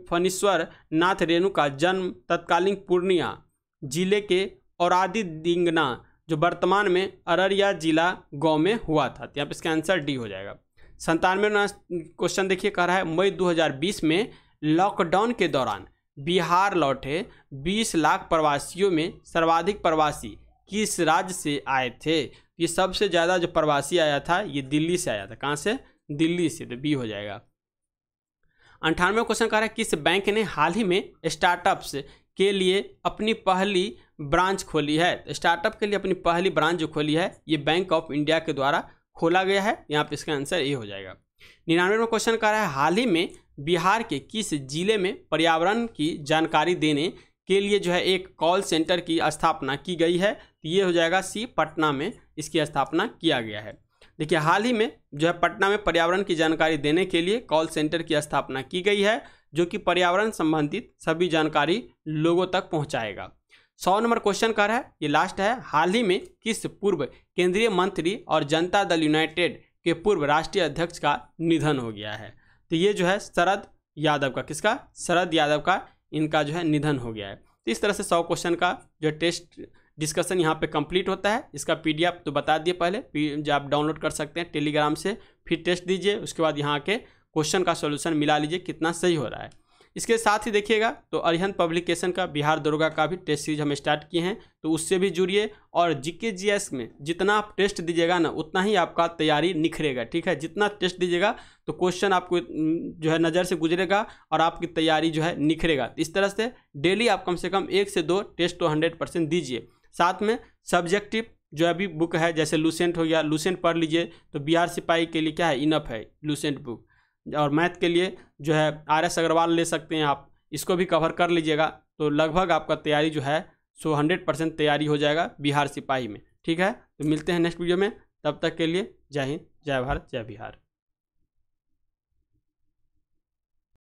फणीश्वर नाथ रेणुका जन्म तत्कालीन पूर्णिया जिले के औरादी दिंगना, जो वर्तमान में अररिया जिला गांव में हुआ था। तो यहाँ पे इसका आंसर डी हो जाएगा। 97वां क्वेश्चन देखिए, कह रहा है मई 2020 में लॉकडाउन के दौरान बिहार लौटे 20 लाख प्रवासियों में सर्वाधिक प्रवासी किस राज्य से आए थे? ये सबसे ज़्यादा जो प्रवासी आया था ये दिल्ली से आया था। कहाँ से? दिल्ली से। तो बी हो जाएगा। 98वां क्वेश्चन कह रहा है किस बैंक ने हाल ही में स्टार्टअप्स के लिए अपनी पहली ब्रांच खोली है? स्टार्टअप के लिए अपनी पहली ब्रांच जो खोली है ये बैंक ऑफ इंडिया के द्वारा खोला गया है। यहाँ पे इसका आंसर ए हो जाएगा। 99वां क्वेश्चन कह रहा है हाल ही में बिहार के किस जिले में पर्यावरण की जानकारी देने के लिए जो है एक कॉल सेंटर की स्थापना की गई है? तो ये हो जाएगा सी, पटना में इसकी स्थापना किया गया है। देखिए हाल ही में जो है पटना में पर्यावरण की जानकारी देने के लिए कॉल सेंटर की स्थापना की गई है, जो कि पर्यावरण संबंधित सभी जानकारी लोगों तक पहुंचाएगा। 100 नंबर क्वेश्चन का है, ये लास्ट है, हाल ही में किस पूर्व केंद्रीय मंत्री और जनता दल यूनाइटेड के पूर्व राष्ट्रीय अध्यक्ष का निधन हो गया है? तो ये जो है शरद यादव का, किसका? शरद यादव का इनका जो है निधन हो गया है। तो इस तरह से 100 क्वेश्चन का जो टेस्ट डिस्कशन यहाँ पे कंप्लीट होता है। इसका पीडीएफ तो बता दिए पहले, जो आप डाउनलोड कर सकते हैं टेलीग्राम से, फिर टेस्ट दीजिए, उसके बाद यहाँ के क्वेश्चन का सॉल्यूशन मिला लीजिए कितना सही हो रहा है। इसके साथ ही देखिएगा तो अरिहंत पब्लिकेशन का बिहार दरोगा का भी टेस्ट सीरीज हम स्टार्ट किए हैं, तो उससे भी जुड़िए। और जीके जीएस में जितना आप टेस्ट दीजिएगा ना उतना ही आपका तैयारी निखरेगा, ठीक है। जितना टेस्ट दीजिएगा तो क्वेश्चन आपको जो है नज़र से गुजरेगा और आपकी तैयारी जो है निखरेगा। इस तरह से डेली आप कम से कम 1 से 2 टेस्ट तो 100% दीजिए। साथ में सब्जेक्टिव जो अभी बुक है जैसे लूसेंट हो गया, लूसेंट पढ़ लीजिए, तो बिहार सिपाही के लिए क्या है, इनफ है लूसेंट बुक। और मैथ के लिए जो है RS अग्रवाल ले सकते हैं आप, इसको भी कवर कर लीजिएगा, तो लगभग आपका तैयारी जो है 100% तैयारी हो जाएगा बिहार सिपाही में, ठीक है। तो मिलते हैं नेक्स्ट वीडियो में, तब तक के लिए जय हिंद, जय भारत, जय बिहार।